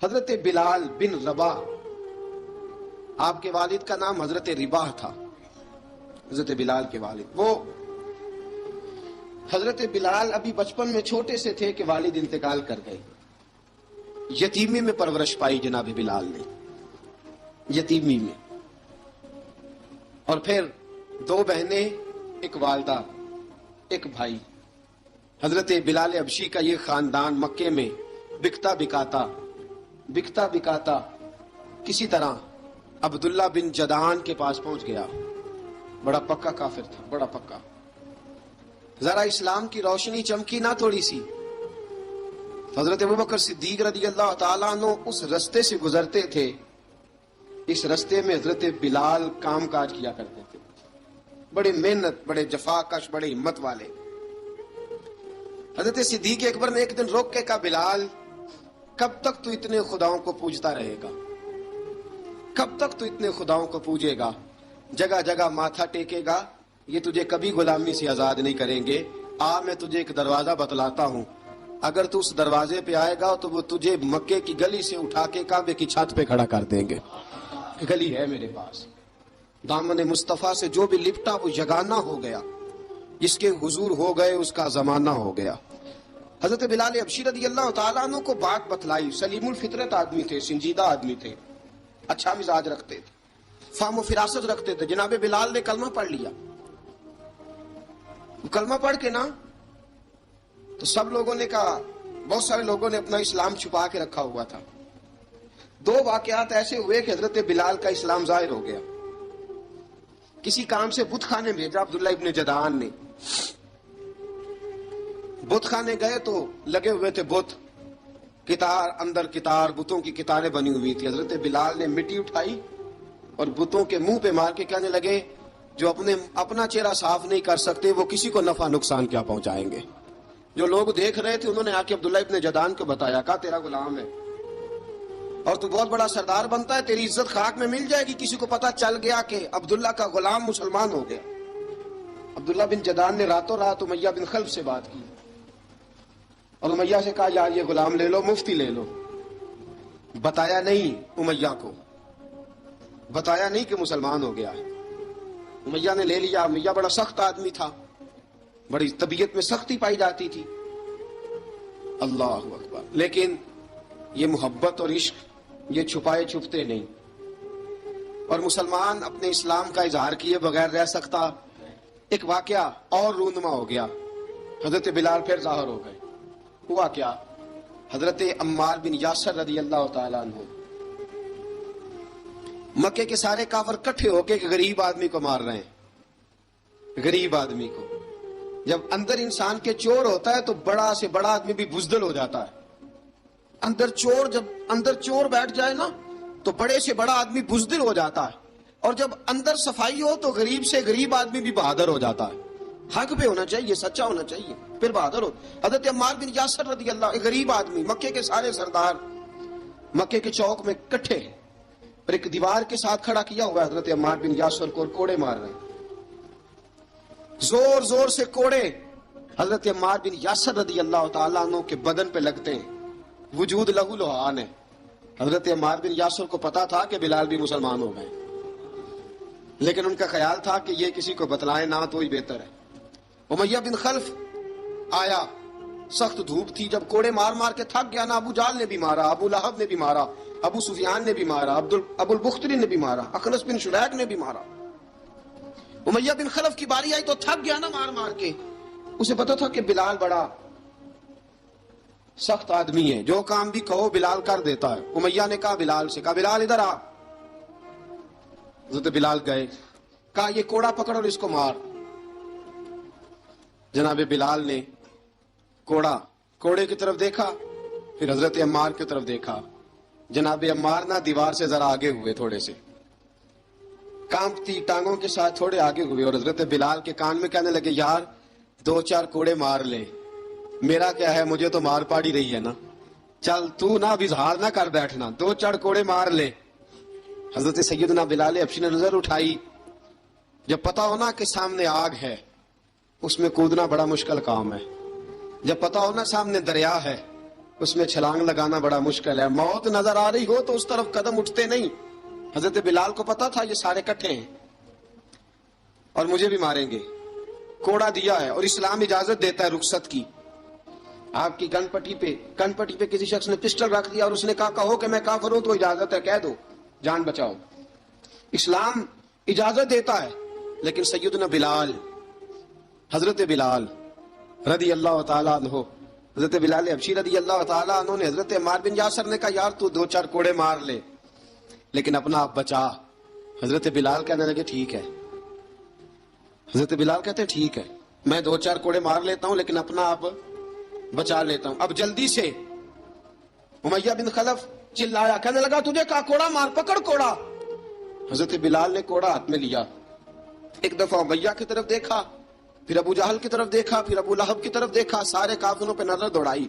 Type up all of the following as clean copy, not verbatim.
حضرت بلال بن رباح، آپ کے والد کا نام حضرت رباح تھا، حضرت بلال کے والد۔ وہ حضرت بلال ابھی بچپن میں چھوٹے سے تھے کہ والد انتقال کر گئے، یتیمی میں پرورش پائی جناب بلال نے، یتیمی میں۔ اور پھر دو بہنیں، ایک والدہ، ایک بھائی۔ حضرت بلال حبشی کا یہ خاندان مکے میں بکتا بکاتا کسی طرح عبداللہ بن جدعان کے پاس پہنچ گیا۔ بڑا پکا کافر تھا، بڑا پکا۔ ذرا اسلام کی روشنی چمکی نہ تھوڑی سی، حضرت ابوبکر صدیق رضی اللہ تعالیٰ عنہ اس رستے سے گزرتے تھے، اس رستے میں حضرت بلال کام کاج کیا کرتے تھے، بڑے محنت، بڑے جفاکش، بڑے ہمت والے۔ حضرت صدیق اکبر نے ایک دن روک کے کہا، بلال کب تک تو اتنے خداؤں کو پوجتا رہے گا؟ کب تک تو اتنے خداؤں کو پوجے گا، جگہ جگہ ماتھا ٹیکے گا؟ یہ تجھے کبھی غلامی سے آزاد نہیں کریں گے۔ میں تجھے ایک دروازہ بتلاتا ہوں، اگر تو اس دروازے پہ آئے گا تو وہ تجھے مکے کی گلی سے اٹھا کے کعبے کی چھت پہ کھڑا کر دیں گے۔ گلی ہے میرے پاس، دامن مصطفیٰ سے جو بھی لپٹا وہ یگانہ ہو گیا، جس کے حضور ہو گئے اس کا زمانہ ہو گیا۔ حضرت بلال حبشی رضی اللہ تعالیٰ عنہ کو بات بتلائی، سلیم الفطرت آدمی تھے، سنجیدہ آدمی تھے، اچھا مزاج رکھتے تھے، فہم و فراست رکھتے تھے۔ جناب بلال نے کلمہ پڑھ لیا۔ کلمہ پڑھ کے نا تو سب لوگوں نے کہا، بہت سارے لوگوں نے اپنا اسلام چھپا کے رکھا ہوا تھا۔ دو واقعات ایسے ہوئے کہ حضرت بلال کا اسلام ظاہر ہو گیا۔ کسی کام سے بت خانے بھیجا عبداللہ ابن جدعان نے، بت خانے گئے تو لگے ہوئے تھے بت، کتار اندر کتار، بتوں کی کتاریں بنی ہوئی تھی۔ حضرت بلال نے مٹی اٹھائی اور بتوں کے منہ پہ مار کے کہنے لگے، جو اپنا چہرہ صاف نہیں کر سکتے وہ کسی کو نفع نقصان کیا پہنچائیں گے۔ جو لوگ دیکھ رہے تھے انہوں نے آ کے عبداللہ ابن جدعان کو بتایا، کہا تیرا غلام ہے اور تو بہت بڑا سردار بنتا ہے، تیری عزت خاک میں مل جائے گی کسی کو پتا چل گیا کہ عبداللہ کا غلام مسلمان ہو گیا۔ عبداللہ بن جدعان نے راتوں رات امیہ بن خلف سے بات کی اور امیہ سے کہا، یار یہ غلام لے لو، مفتی لے لو۔ بتایا نہیں امیہ کو، بتایا نہیں کہ مسلمان ہو گیا ہے۔ امیہ نے لے لیا۔ امیہ بڑا سخت آدمی تھا، بڑی طبیعت میں سختی پائی جاتی تھی، اللہ اکبر۔ لیکن یہ محبت اور عشق یہ چھپائے چھپتے نہیں، اور مسلمان اپنے اسلام کا اظہار کیے بغیر رہ سکتا۔ ایک واقعہ اور رونما ہو گیا، حضرت بلال پھر ظاہر ہو گئے۔ ہوا کیا؟ حضرت عمار بن یاسر رضی اللہ تعالیٰ عنہ، مکے کے سارے کافر کٹھے ہو کے ایک غریب آدمی کو مار رہے ہیں، غریب آدمی کو۔ جب اندر انسان کے چور ہوتا ہے تو بڑا سے بڑا آدمی بھی بزدل ہو جاتا ہے۔ جب اندر چور بیٹھ جائے نا تو بڑے سے بڑا آدمی بزدل ہو جاتا ہے، اور جب اندر صفائی ہو تو غریب سے غریب آدمی بھی بہادر ہو جاتا ہے۔ حق پہ ہونا چاہیے، سچا ہونا چاہیے، پھر بہادر ہو۔ حضرت عمار بن یاسر رضی اللہ، ایک غریب آدمی، مکے کے سارے سردار مکے کے چوک میں کٹھے ہیں اور ایک دیوار کے ساتھ کھڑا کیا ہوا ہے حضرت عمار بن یاسر کو، اور کوڑے مار رہے ہیں، زور زور سے کوڑے حضرت عمار بن یاسر رضی اللہ تعالیٰ عنہ کے بدن پہ لگتے ہیں، وجود لہو لہان ہے۔ حضرت عمار بن یاسر کو پتا تھا کہ بلال بھی مسلمان ہو گئے، لیکن ان کا خیال تھا کہ یہ کسی کو بتلائیں نہ تو ہی بہتر ہے۔ امیہ بن خلف آیا، سخت دھوپ تھی، جب کوڑے مار مار کے تھک گیا نا، ابو جال نے بھی مارا، ابو لہب نے بھی مارا، ابو سفیان نے بھی مارا، ابو البختری نے بھی مارا، اخنس بن شریک نے بھی مارا۔ امیہ بن خلف کی باری آئی تو تھک گیا نا مار مار کے، اسے پتا تھا کہ بلال بڑا سخت آدمی ہے، جو کام بھی کہو بلال کر دیتا ہے۔ امیہ نے کہا بلال سے، کہا بلال ادھر آ۔ حضرت بلال گئے، کہا یہ کوڑا پکڑ اور اس کو مار۔ جناب بلال نے کوڑے کی طرف دیکھا، پھر حضرت عمار کی طرف دیکھا۔ جناب عمار نہ دیوار سے ذرا آگے ہوئے، تھوڑے سے کانپتی ٹانگوں کے ساتھ تھوڑے آگے ہوئے، اور حضرت بلال کے کان میں کہنے لگے، یار دو چار کوڑے مار لے، میرا کیا ہے، مجھے تو مار پاڑی رہی ہے نا، چل تو نہ اب اظہار نہ کر بیٹھنا، دو چار کوڑے مار لے۔ حضرت سیدنا بلال حبشی نے نظر اٹھائی، جب پتا ہونا کہ سامنے آگ ہے اس میں کودنا بڑا مشکل کام ہے، جب پتا ہونا سامنے دریا ہے اس میں چھلانگ لگانا بڑا مشکل ہے. موت نظر آ رہی ہو تو اس طرف قدم اٹھتے نہیں. حضرت بلال کو پتا تھا یہ سارے کٹھے ہیں اور مجھے بھی ماریں گے. کوڑا دیا ہے اور اسلام اجازت دیتا ہے رخصت کی. آپ کی گن پٹی پہ کسی شخص نے پسٹل رکھ دیا اور اس نے کہا کہو کہ میں کافر ہوں تو اجازت ہے, کہہ دو, جان بچاؤ. اسلام اجازت دیتا ہے. لیکن سیدنا بلال, حضرت بلال رضی اللہ تعالیٰ عنہ, حضرت بلال حبشی رضی اللہ تعالیٰ عنہ نے حضرت عمار بن یاسر نے کہا یار تو 2-4 کوڑے مار لے لیکن اپنا آپ بچا. حضرت بلال کہنے لگے ٹھیک ہے. حضرت بلال کہتے ہیں ٹھیک ہے, میں 2-4 کوڑے مار لیتا ہوں لیکن اپنا آپ بچا لیتا ہوں. اب جلدی سے امیہ بن خلف چلایا, کہنے لگا تجھے کہا کوڑا مار, پکڑ کوڑا. حضرت بلال نے کوڑا ہاتھ میں لیا, ایک دفعہ امیہ کی طرف دیکھا, پھر ابو جہل کی طرف دیکھا, پھر ابو لہب کی طرف دیکھا, سارے کافروں پہ نظر دوڑائی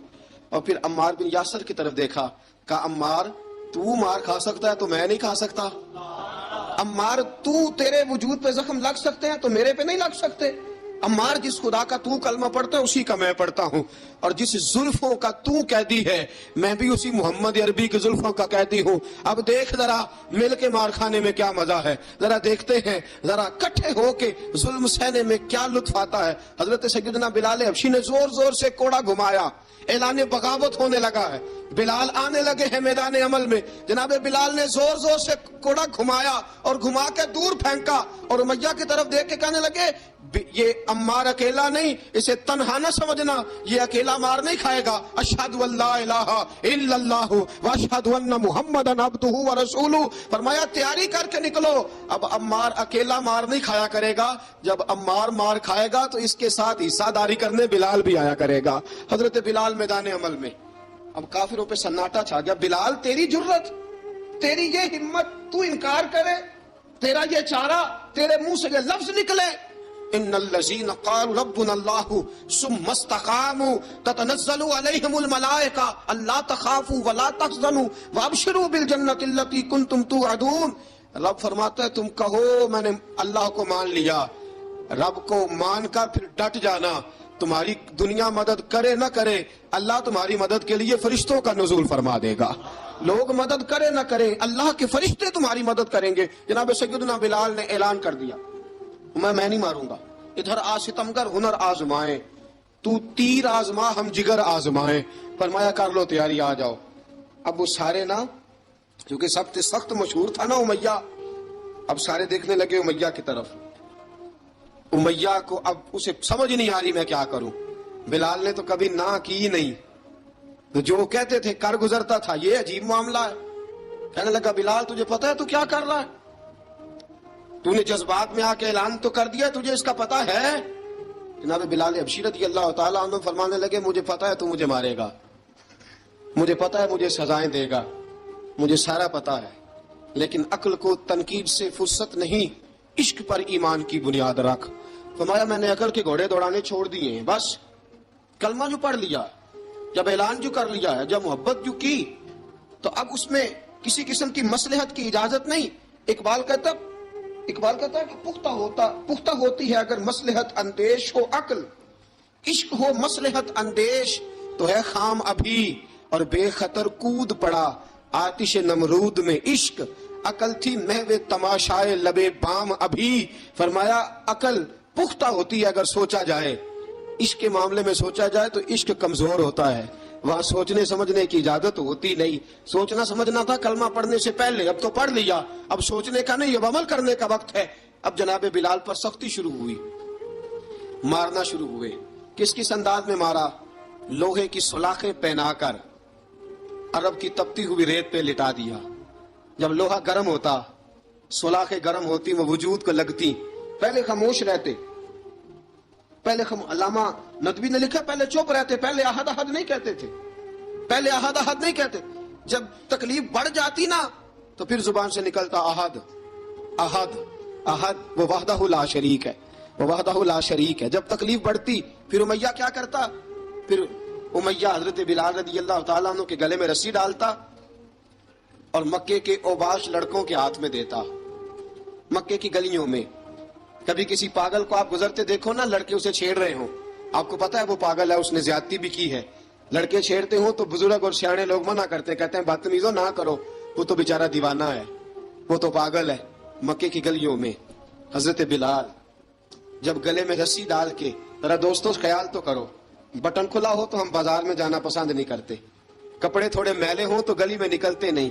اور پھر عمار بن یاسر کی طرف دیکھا. کہا عمار تو مار کھا سکتا ہے تو میں نہیں کھا سکتا. عمار تیرے وجود پہ زخم لگ سکتے ہیں تو میرے پہ نہیں لگ سکتے. عمار جس خدا کا تو کلمہ پڑھتا ہے اسی کا میں پڑھتا ہوں, اور جس زلفوں کا تو قیدی ہے میں بھی اسی محمد عربی کی زلفوں کا قیدی ہوں. اب دیکھ ذرا مل کے مار کھانے میں کیا مزہ ہے, ذرا دیکھتے ہیں ذرا کٹھے ہو کے ظلم سہنے میں کیا لطف آتا ہے. حضرت سیدنا بلال حبشی نے زور زور سے کوڑا گھمایا, اعلان بغاوت ہونے لگا ہے. بلال آنے لگے ہیں میدان عمل میں. جناب بلال نے زور زور سے کوڑا گھمایا اور گھما کے دور پھینکا اور امیہ کی طرف دیکھ کے کہنے لگے یہ عمار اکیلا نہیں, اسے تنہا نہ سمجھنا, یہ اکیلا مار نہیں کھائے گا. اشہدو ان لا الہ الا اللہ واشہدو ان محمدن عبدہ ورسولہ. فرمایا تیاری کر کے نکلو, اب عمار اکیلا مار نہیں کھایا کرے گا, جب عمار مار کھائے گا تو اس کے ساتھ حصہ داری کرنے بلال بھی آیا کرے گا. حضرت بلال میدان عمل میں. اب کافروں پہ سناٹا چھا گیا. بلال تیری جرت, تیری یہ ہمت, تو انکار کرے, تیرا یہ چارہ, تیرے منہ سے یہ لفظ نکلے ان الذین قالوا ربنا اللہ ثم استقاموا تتنزل علیہم الملائکہ الا تخافوا ولا تحزنوا وابشروا بالجنۃ التي کنتم توعدون. رب فرماتا ہے تم کہو میں نے اللہ کو مان لیا, رب کو مان کر پھر ڈٹ جانا. تمہاری دنیا مدد کرے نہ کرے, اللہ تمہاری مدد کے لیے فرشتوں کا نزول فرما دے گا. لوگ مدد کرے نہ کرے, اللہ کے فرشتے تمہاری مدد کریں گے. جناب سیدنا بلال نے اعلان کر دیا میں نہیں ماروں گا. ادھر آ ستمگر ہنر آزمائیں, تو تیر آزما ہم جگر آزمائیں. فرمایا کر لو تیاری, آ جاؤ. اب وہ سارے نا, کیونکہ سب سے سخت مشہور تھا نا امیہ, اب سارے دیکھنے لگے امیہ کی طرف. امیہ کو اب اسے سمجھ نہیں آ رہی میں کیا کروں. بلال نے تو کبھی نہ کی نہیں, تو جو کہتے تھے کر گزرتا تھا. یہ عجیب معاملہ ہے. کہنے لگا بلال تجھے پتا ہے تو کیا کر رہا ہے, تو نے جذبات میں آ کے اعلان تو کر دیا, تجھے اس کا پتا ہے. جناب بلال حبشی رضی اللہ تعالیٰ عنہ فرمانے لگے مجھے پتا ہے تو مجھے مارے گا, مجھے پتا ہے مجھے سزائیں دے گا, مجھے سارا پتا ہے, لیکن عقل کو تنقید سے فرصت نہیں, عشق پر ایمان کی بنیاد رکھ. فرمایا میں نے عقل کے گھوڑے دوڑانے چھوڑ دیے ہیں, بس کلمہ جو پڑھ لیا, جب اعلان جو کر لیا ہے, جب محبت جو کی, تو اب اس میں کسی قسم کی مصلحت کی اجازت نہیں. اقبال کہتا ہے کہ پختہ ہوتی ہے اگر مصلحت اندیش ہو عقل, عشق ہو مصلحت اندیش تو ہے خام ابھی, اور بے خطر کود پڑا آتش نمرود میں عشق, عقل تھی محو تماشائے لبے بام ابھی. فرمایا عقل پختہ ہوتی ہے اگر سوچا جائے, عشق کے معاملے میں سوچا جائے تو عشق کمزور ہوتا ہے, وہاں سوچنے سمجھنے کی اجازت ہوتی نہیں. سوچنا سمجھنا تھا کلمہ پڑھنے سے پہلے, اب تو پڑھ لیا, اب سوچنے کا نہیں, اب عمل کرنے کا وقت ہے. اب جناب بلال پر سختی شروع ہوئی, مارنا شروع ہوئے. کس کس انداز میں مارا؟ لوہے کی سلاخیں پہنا کر عرب کی تپتی ہوئی ریت پہ لٹا دیا. جب لوہا گرم ہوتا, سلاخیں گرم ہوتی, وہ وجود کو لگتی, پہلے خاموش رہتے, پہلے علامہ ندوی نے لکھا پہلے چپ رہتے, پہلے احد احد نہیں کہتے تھے, پہلے احد احد نہیں کہتے. جب تکلیف بڑھ جاتی نا تو پھر زبان سے نکلتا احد احد احد, وہ وحدہ لا شریک ہے, وہ وحدہ لا شریک ہے. جب تکلیف بڑھتی پھر امیہ کیا کرتا, پھر امیہ حضرت بلال رضی اللہ تعالیٰ عنہ کے گلے میں رسی ڈالتا اور مکے کے اوباش لڑکوں کے ہاتھ میں دیتا. مکے کی گلیوں میں کبھی کسی پاگل کو آپ گزرتے دیکھو نا, لڑکے اسے چھیڑ رہے ہوں, آپ کو پتا ہے وہ پاگل ہے, اس نے زیادتی بھی کی ہے, لڑکے چھیڑتے ہوں تو بزرگ اور سیانے لوگ منع کرتے ہیں، کہتے ہیں بدتمیزوں نہ کرو، وہ تو بیچارہ دیوانہ ہے، وہ تو پاگل ہے۔ مکے کی گلیوں میں حضرت بلال جب گلے میں رسی ڈال کے، ذرا دوستوں خیال تو کرو، بٹن کھلا ہو تو ہم بازار میں جانا پسند نہیں کرتے، کپڑے تھوڑے میلے ہوں تو گلی میں نکلتے نہیں۔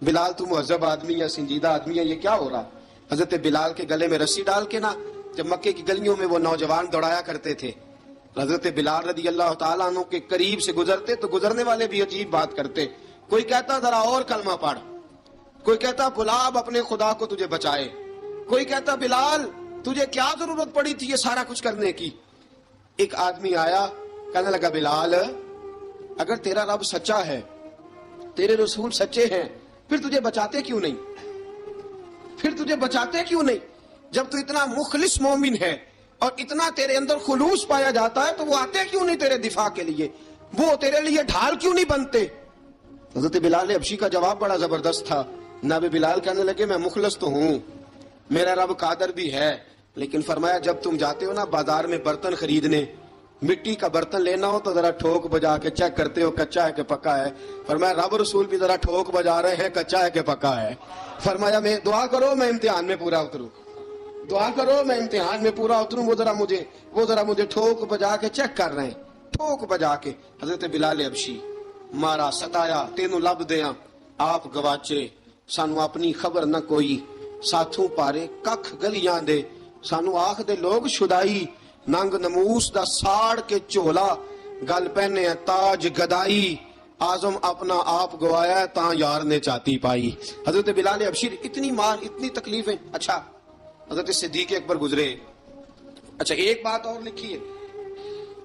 بلال تو مہذب آدمی ہے، سنجیدہ آدمی ہے، یہ کیا ہو رہا؟ حضرت بلال کے گلے میں رسی ڈال کے نا جب مکے کی گلیوں میں وہ نوجوان دوڑایا کرتے تھے، حضرت بلال رضی اللہ تعالیٰ عنہ کے قریب سے گزرتے تو گزرنے والے بھی عجیب بات کرتے، کوئی کہتا ذرا اور کلمہ پڑھ، کوئی کہتا بلا اب اپنے خدا کو تجھے بچائے، کوئی کہتا بلال تجھے کیا ضرورت پڑی تھی یہ سارا کچھ کرنے کی۔ ایک آدمی آیا کہنے لگا بلال اگر تیرا رب سچا ہے، تیرے رسول سچے ہیں، پھر تجھے بچاتے کیوں نہیں؟ پھر تجھے بچاتے کیوں نہیں؟ جب تو اتنا مخلص مومن ہے اور اتنا تیرے اندر خلوص پایا جاتا ہے تو وہ آتے کیوں نہیں تیرے دفاع کے لیے؟ وہ تیرے لیے ڈھال کیوں نہیں بنتے؟ حضرت بلال حبشی کا جواب بڑا زبردست تھا۔ جناب بلال کہنے لگے میں مخلص تو ہوں، میرا رب قادر بھی ہے، لیکن فرمایا جب تم جاتے ہو نا بازار میں برتن خریدنے، مٹی کا برتن لینا ہو تو ذرا ٹھوک بجا کے چیک کرتے ہو کچا ہے کہ پکا ہے۔ فرمایا رب رسول بھی ذرا ٹھوک بجا رہے ہیں کچا ہے کہ پکا ہے۔ فرمایا میں دعا کرو میں امتحان میں پورا اتروں، دعا کرو میں امتحان میں پورا اتروں، وہ ذرا مجھے ٹھوک بجا کے چیک کر رہے ہیں، ٹھوک بجا کے۔ حضرت بلال حبشی مارا ستایا تینوں لب دیاں آپ گواچے، سانو اپنی خبر نہ کوئی، ساتھوں پارے ککھ گلیاں دے، سانو آخ دے لوگ شدائی، ننگ نموس دا ساڑ کے چولا، گل پہنے تاج گدائی، آزم اپنا آپ گوایا ہے تاں یار نے چاتی پائی۔ حضرت بلال حبشی اتنی مار اتنی تکلیفیں۔ اچھا حضرت صدیق اکبر گزرے۔ اچھا ایک بات اور لکھی ہے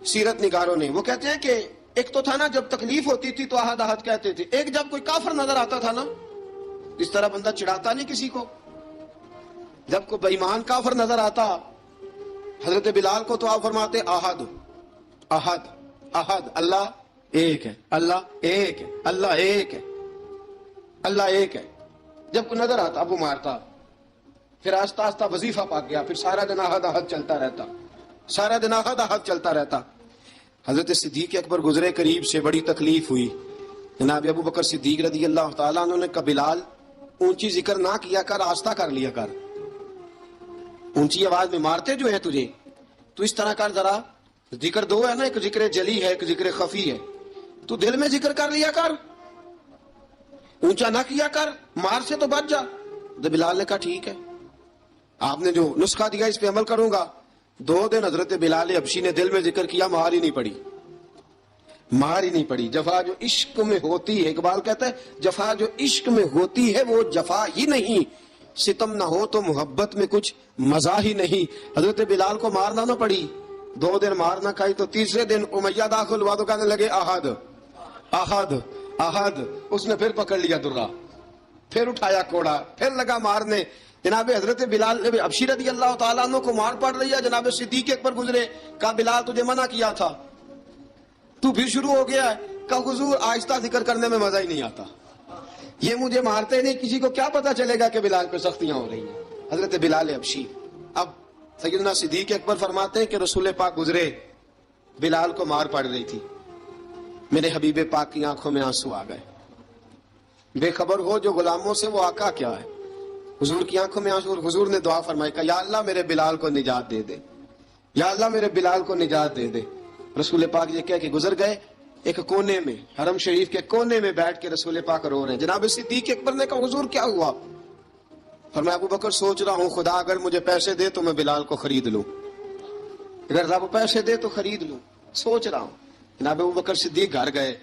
سیرت نگاروں نے، وہ کہتے ہیں کہ ایک تو تھا نا جب تکلیف ہوتی تھی تو احد احد کہتے تھے، ایک جب کوئی کافر نظر آتا تھا نا اس طرح بندہ چڑھاتا نہیں کسی کو، جب کوئی بے ایمان کافر نظر آتا حضرت بلال کو تو آپ فرماتے احد احد احد، اللہ ایک ہے، اللہ ایک ہے، اللہ ایک ہے، اللہ ایک ہے۔ جب کوئی نظر آتا اب وہ مارتا، پھر آہستہ آہستہ وظیفہ پاک گیا، پھر سارا دن احد احد چلتا رہتا، سارا دن احد احد چلتا رہتا۔ حضرت صدیق اکبر گزرے قریب سے، بڑی تکلیف ہوئی۔ جناب ابو بکر صدیق رضی اللہ تعالیٰ عنہ نے کہا بلال اونچی ذکر نہ کیا کر، آہستہ کر لیا کر، اونچی آواز میں مارتے جو ہے تجھے تو اس طرح کر، ذرا ذکر دو ہے نا، ایک ذکر جلی ہے ایک ذکر خفی ہے، تو دل میں ذکر کر لیا کر، اونچا نہ کیا کر، مار سے تو بچ جا۔ تو بلال نے کہا ٹھیک ہے، آپ نے جو نسخہ دیا اس پہ عمل کروں گا۔ 2 دن حضرت بلال حبشی نے دل میں ذکر کیا، مار ہی نہیں پڑی، مار ہی نہیں پڑی۔ جفا جو عشق میں ہوتی ہے، اقبال کہتا ہے جفا جو عشق میں ہوتی ہے وہ جفا ہی نہیں، ستم نہ ہو تو محبت میں کچھ مزہ ہی نہیں۔ حضرت بلال کو مارنا نہ پڑی، 2 دن مار نہ کھائی، تو تیسرے دن امیہ داخل ہوا تو کہنے لگے احد احد احد، اس نے پھر پکڑ لیا درہ، پھر اٹھایا کوڑا، پھر لگا مارنے۔ جناب حضرت بلال حبشی رضی اللہ تعالیٰ عنہ کو مار پڑ رہی ہے، جناب صدیق اکبر گزرے، کہا بلال تجھے منع کیا تھا، تو پھر شروع ہو گیا ہے۔ کہا حضور آہستہ ذکر کرنے میں مزہ ہی نہیں آتا، یہ مجھے مارتے نہیں، کسی کو کیا پتا چلے گا کہ بلال پہ سختیاں ہو رہی ہیں۔ حضرت بلال حبشی، اب سیدنا صدیق اکبر فرماتے ہیں کہ رسول پاک گزرے، بلال کو مار پڑ رہی تھی، میرے حبیب پاک کی آنکھوں میں آنسو آ گئے۔ بے خبر ہو جو غلاموں سے وہ آقا کیا ہے، حضور کی آنکھوں میں آنسو، اور حضور نے دعا فرمائی کہ یا اللہ میرے بلال کو نجات دے دے، یا اللہ میرے بلال کو نجات دے دے۔ رسول پاک یہ کہہ کے گزر گئے، ایک کونے میں حرم شریف کے کونے میں بیٹھ کے رسول پاک رو رہے ہیں۔ جناب صدیق اکبر نے کہا حضور کیا ہوا؟ فرمایا ابو بکر سوچ رہا ہوں خدا اگر مجھے پیسے دے تو میں بلال کو خرید لوں، اگر رب پیسے دے تو خرید لوں، سوچ رہا ہوں۔ جناب ابو بکر صدیق گھر گئے،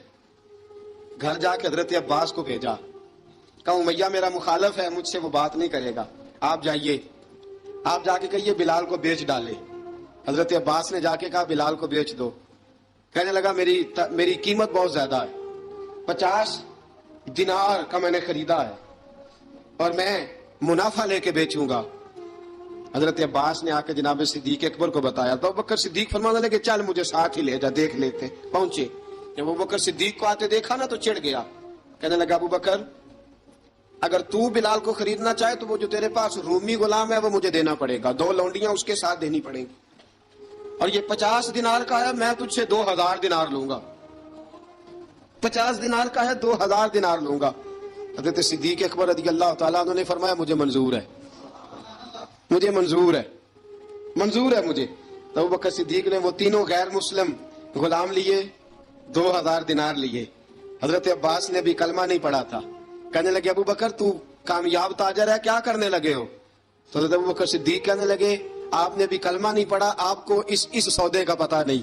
گھر جا کے حضرت عباس کو بھیجا، کہا امیہ میرا مخالف ہے، مجھ سے وہ بات نہیں کرے گا، آپ جائیے، آپ جا کے کہیے بلال کو بیچ ڈالے۔ حضرت عباس نے جا کے کہا بلال کو بیچ دو۔ کہنے لگا میری قیمت بہت زیادہ ہے، 50 دینار کا میں نے خریدا ہے اور میں منافع لے کے بیچوں گا۔ حضرت عباس نے آ کے جناب صدیق اکبر کو بتایا تو ابوبکر صدیق فرمانے لگے چل مجھے ساتھ ہی لے جا، دیکھ لیتے۔ پہنچے، جب ابوبکر صدیق کو آتے دیکھا نا تو چڑھ گیا، کہنے لگا ابوبکر اگر تو بلال کو خریدنا چاہے تو وہ جو تیرے پاس رومی غلام ہے وہ مجھے دینا پڑے گا، 2 لونڈیاں اس کے ساتھ دینی پڑیں گی، اور یہ 50 دینار کا ہے، میں تجھ سے 2000 دینار لوں گا۔ 50 دینار کا ہے 2000 دینار لوں گا. حضرت صدیق اکبر رضی اللہ تعالیٰ عنہ نے فرمایا مجھے منظور ہے, مجھے منظور ہے, منظور ہے مجھے. تو ابو بکر صدیق نے وہ تینوں غیر مسلم غلام لیے, 2000 دینار لیے. حضرت عباس نے بھی کلمہ نہیں پڑھا تھا. کہنے لگے ابو بکر تو کامیاب تاجر ہے, کیا کرنے لگے ہو؟ تو حضرت ابو بکر صدیق کہنے لگے آپ نے بھی کلمہ نہیں پڑھا, آپ کو اس سودے کا پتہ نہیں,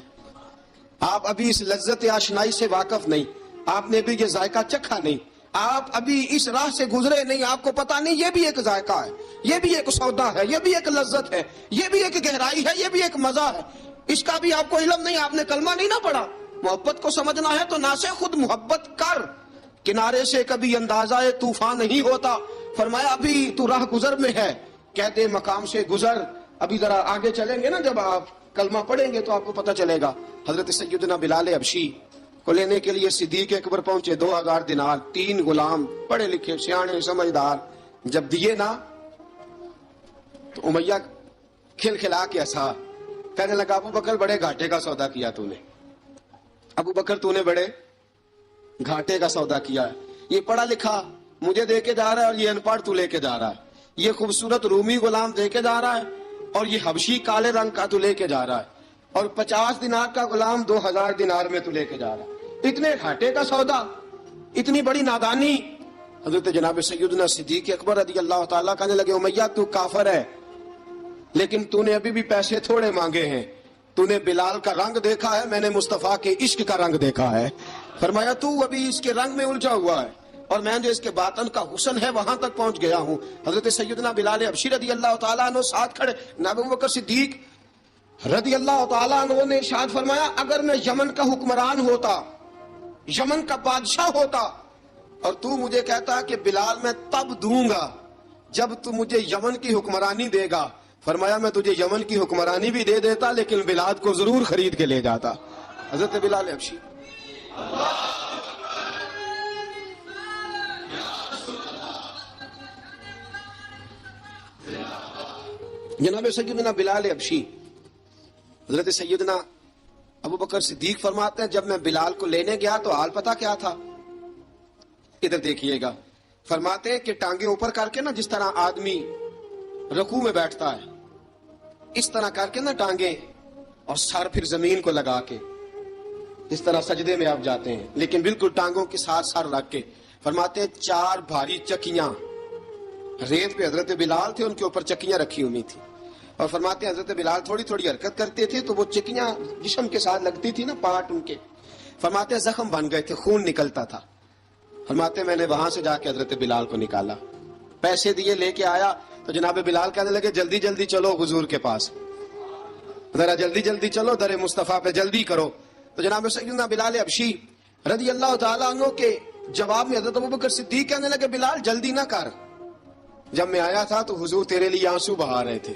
آپ ابھی اس لذت آشنائی سے واقف نہیں, آپ نے بھی یہ ذائقہ چکھا نہیں, آپ ابھی اس راہ سے گزرے نہیں, آپ کو پتہ نہیں یہ بھی ایک ذائقہ ہے, یہ بھی ایک سودا ہے, یہ بھی ایک لذت ہے, یہ بھی ایک گہرائی ہے, یہ بھی ایک مزہ ہے, اس کا بھی آپ کو علم نہیں, آپ نے کلمہ نہیں نہ پڑھا. محبت کو سمجھنا ہے تو نہ سے خود محبت کر, کنارے سے کبھی اندازہ طوفان نہیں ہوتا. فرمایا ابھی تو راہ گزر میں ہے, کہتے مقام سے گزر, ابھی ذرا آگے چلیں گے نا, جب آپ کلمہ پڑھیں گے تو آپ کو پتہ چلے گا. حضرت سیدنا بلال حبشی کو لینے کے لیے صدیق اکبر پہنچے, 2000 دینار, 3 غلام پڑھے لکھے سیانے سمجھدار. جب دیے نا تو امیہ کھل کھلا کے ہنسا, کہنے لگا ابو بکر بڑے گھاٹے کا سودا کیا تو نے, ابو بکر تو نے بڑے گھاٹے کا سودا کیا ہے. یہ پڑھا لکھا مجھے دے کے جا رہا ہے اور یہ ان پڑھ تو لے کے جا رہا ہے, یہ خوبصورت رومی غلام دے کے جا رہا ہے اور یہ حبشی کالے رنگ کا تو لے کے جا رہا ہے, اور 50 دینار کا غلام 2000 دینار میں تو لے کے جا رہا ہے. اتنے گھاٹے کا سودا, اتنی بڑی نادانی. حضرت جناب سیدنا صدیق اکبر رضی اللہ تعالیٰ کہنے لگے امیہ تو کافر ہے, لیکن تو نے ابھی بھی پیسے تھوڑے مانگے ہیں, تو نے بلال کا رنگ دیکھا ہے, میں نے مصطفیٰ کے عشق کا رنگ دیکھا ہے. فرمایا تو ابھی اس کے رنگ میں الجھا ہوا ہے, اور میں جو اس کے باطن کا حسن ہے وہاں تک پہنچ گیا ہوں. حضرت سیدنا بلال حبشی رضی اللہ تعالیٰ عنہ ساتھ کھڑے, ابو بکر صدیق رضی اللہ تعالیٰ عنہ نے ارشاد فرمایا اگر میں یمن کا حکمران ہوتا, یمن کا بادشاہ ہوتا, اور تو مجھے کہتا کہ بلال میں تب دوں گا جب تو مجھے یمن کی حکمرانی دے گا, فرمایا میں تجھے یمن کی حکمرانی بھی دے دیتا لیکن بلال کو ضرور خرید کے لے جاتا. حضرت بلال حبشی جناب سیدنا بلال حبشی, حضرت سیدنا ابو بکر صدیق فرماتے ہیں جب میں بلال کو لینے گیا تو حال پتہ کیا تھا, ادھر دیکھیے گا. فرماتے ہیں کہ ٹانگیں اوپر کر کے نا, جس طرح آدمی رکوع میں بیٹھتا ہے اس طرح کر کے نا ٹانگیں, اور سر پھر زمین کو لگا کے اس طرح سجدے میں آپ جاتے ہیں, لیکن بالکل ٹانگوں کے ساتھ سر رکھ کے. فرماتے ہیں 4 بھاری چکیاں ریت پہ حضرت بلال تھے, ان کے اوپر چکیاں رکھی ہوئی تھی, اور فرماتے ہیں حضرت بلال تھوڑی تھوڑی حرکت کرتے تھے تو وہ چکیاں جسم کے ساتھ لگتی تھی نا, پارٹ ان کے. فرماتے ہیں زخم بن گئے تھے, خون نکلتا تھا. فرماتے ہیں میں نے وہاں سے جا کے حضرت بلال کو نکالا, پیسے دیے, لے کے آیا تو جناب بلال کہنے لگے جلدی جلدی چلو حضور کے پاس, ذرا جلدی جلدی چلو, در مصطفیٰ پہ جلدی کرو. تو جناب سیدنا بلال حبشی رضی اللہ تعالیٰ عنہ کے جواب میں حضرت ابوبکر صدیق کہنے لگے بلال جلدی نہ کر, جب میں آیا تھا تو حضور تیرے لیے آنسو بہا رہے تھے,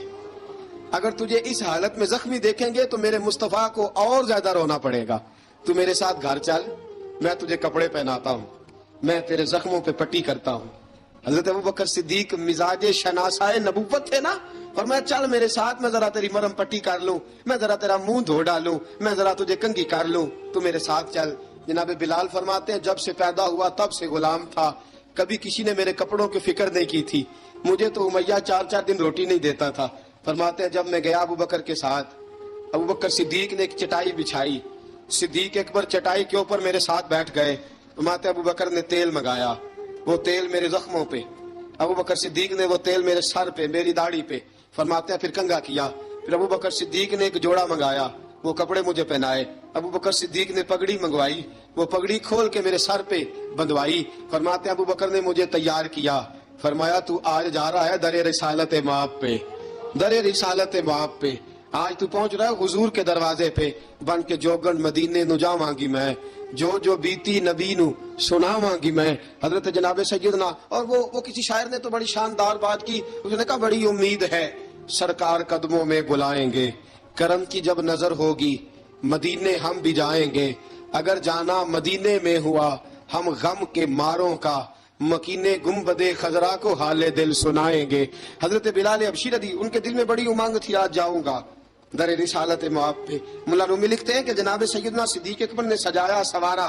اگر تجھے اس حالت میں زخمی دیکھیں گے تو میرے مصطفیٰ کو اور زیادہ رونا پڑے گا. تو میرے ساتھ گھر چل, میں تجھے کپڑے پہناتا ہوں, میں تیرے زخموں پہ پٹی کرتا ہوں. حضرت ابوبکر صدیق مزاج شناسائے نبوت تھے نا, اور میں چل میرے ساتھ, میں ذرا تیری مرم پٹی کر لوں, میں ذرا تیرا منہ دھو ڈالوں, میں ذرا تجھے کنگھی کر لوں, تو میرے ساتھ چل. جناب بلال فرماتے ہیں جب سے پیدا ہوا تب سے غلام تھا, کبھی کسی نے میرے کپڑوں کی فکر نہیں کی تھی, مجھے تو امیہ 4 دن روٹی نہیں دیتا تھا. فرماتے ہیں جب میں گیا ابو بکر کے ساتھ, ابو بکر صدیق نے ایک چٹائی بچھائی, صدیق اکبر چٹائی کے اوپر میرے ساتھ بیٹھ گئے. فرماتے ابو بکر نے تیل منگایا, وہ تیل میرے زخموں پہ, ابو بکر صدیق نے وہ تیل میرے سر پہ, میری داڑھی پہ. فرماتے ہیں پھر کنگھا کیا, پھر ابو بکر صدیق نے ایک جوڑا منگایا, وہ کپڑے مجھے پہنائے. ابو بکر صدیق نے پگڑی منگوائی, وہ پگڑی کھول کے میرے سر پہ بندھوائی. فرماتے ہیں ابو بکر نے مجھے تیار کیا, فرمایا تو آج جا رہا ہے در رسالت مآب پہ, در رسالت مآب پہ, آج تو پہنچ رہا ہے حضور کے دروازے پہ, بن کے جوگن مدینے نو جاواں گی میں, جو بیتی نبی نو سناواں گی میں. حضرت جناب سیدنا, اور وہ کسی شاعر نے تو بڑی شاندار بات کی, اس نے کہا بڑی امید ہے سرکار قدموں میں بلائیں گے, کرم کی جب نظر ہوگی مدینے ہم بھی جائیں گے, اگر جانا مدینے میں ہوا ہم غم کے ماروں کا, مکینے گنبدے خضرا کو حال دل سنائیں گے. حضرت بلال حبشی رضی, ان کے دل میں بڑی امنگ تھی آج جاؤں گا در رسالت مآب پہ. ملا رومی لکھتے ہیں کہ جناب سیدنا صدیق اکبر نے سجایا سوارا,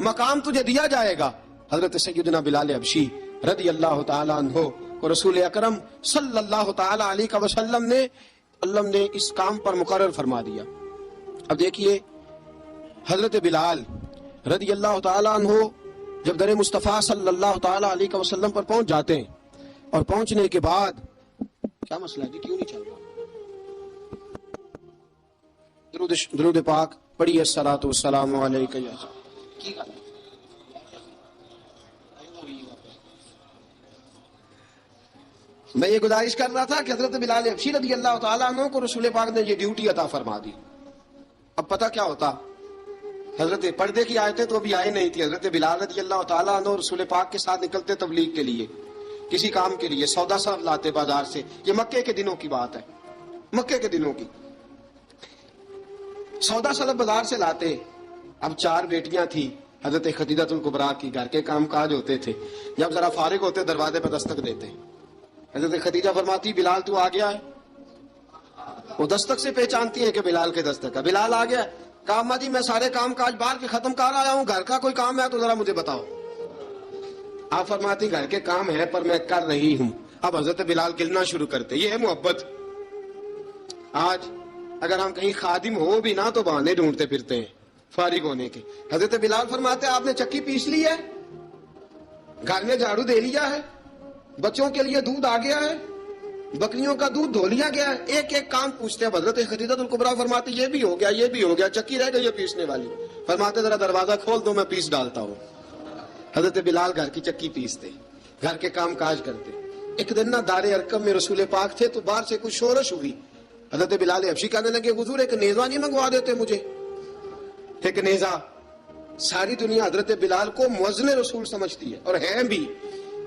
مقام تجھے دیا جائے گا۔ حضرت سیدنا بلال حبشی رضی اللہ تعالیٰ عنہ کو رسول اکرم صلی اللہ تعالیٰ علیہ وسلم نے اس کام پر مقرر فرما دیا۔ اب دیکھیے حضرت بلال رضی اللہ تعالیٰ عنہ جب در مصطفیٰ صلی اللہ تعالیٰ علیہ وسلم پر پہنچ جاتے ہیں، اور پہنچنے کے بعد کیا مسئلہ ہے جی، کیوں نہیں چل رہا؟ درود پاک پڑھیے، الصلاۃ والسلام علیک یا کی گل؟ میں یہ گزارش کر رہا تھا کہ حضرت بلال حبشی رضی اللہ تعالیٰ عنہ کو رسول پاک نے یہ ڈیوٹی عطا فرما دی۔ اب پتہ کیا ہوتا، حضرت پردے کی آیتیں تو ابھی آئی نہیں تھی، حضرت بلال رضی اللہ تعالیٰ عنہ رسول پاک کے ساتھ نکلتے تبلیغ کے لیے، کسی کام کے لیے، سودا سب لاتے بازار سے۔ یہ مکے کے دنوں کی بات ہے، مکے کے دنوں کی سودا سلب بازار سے لاتے۔ اب 4 بیٹیاں تھیں حضرت خدیجہ الکبریٰ کی، گھر کے کام کاج ہوتے تھے، جب ذرا فارغ ہوتے دروازے پہ دستک دیتے۔ حضرت خدیجہ فرماتی بلال تو آ گیا ہے، وہ دستک سے پہچانتی ہے کہ بلال کے دستک ہے، بلال آ گیا ہے۔ کہا اماں جی میں سارے کام کاج باہر کے ختم کر آیا ہوں، گھر کا کوئی کام ہے تو ذرا مجھے بتاؤ۔ آپ فرماتی گھر کے کام ہے پر میں کر رہی ہوں۔ اب حضرت بلال گلنا شروع کرتے، یہ ہے محبت۔ آج اگر ہم کہیں خادم ہو بھی نہ تو بہانے ڈھونڈتے پھرتے ہیں فارغ ہونے کے۔ حضرت بلال فرماتے آپ نے چکی پیس لی ہے، گھر میں جھاڑو دے لیا ہے، بچوں کے لیے دودھ آ گیا ہے، بکریوں کا دودھ دھو لیا گیا ہے، ایک ایک کام پوچھتے ہیں۔ حضرت خدیجہ الکبریٰ فرماتے یہ بھی ہو گیا، یہ بھی ہو گیا، چکی رہ گئی ہے پیسنے والی۔ فرماتے ذرا دروازہ کھول دو میں پیس ڈالتا ہوں۔ حضرت بلال گھر کی چکی پیستے، گھر کے کام کاج کرتے۔ ایک دن نہ دار ارقم میں رسول پاک تھے تو باہر سے کچھ شورش ہوئی۔ حضرت بلال حبشی کہنے لگے حضور ایک نیزہ نہیں منگوا دیتے مجھے؟ ایک نیزہ۔ ساری دنیا حضرت بلال کو مؤذن رسول سمجھتی ہے اور ہیں بھی،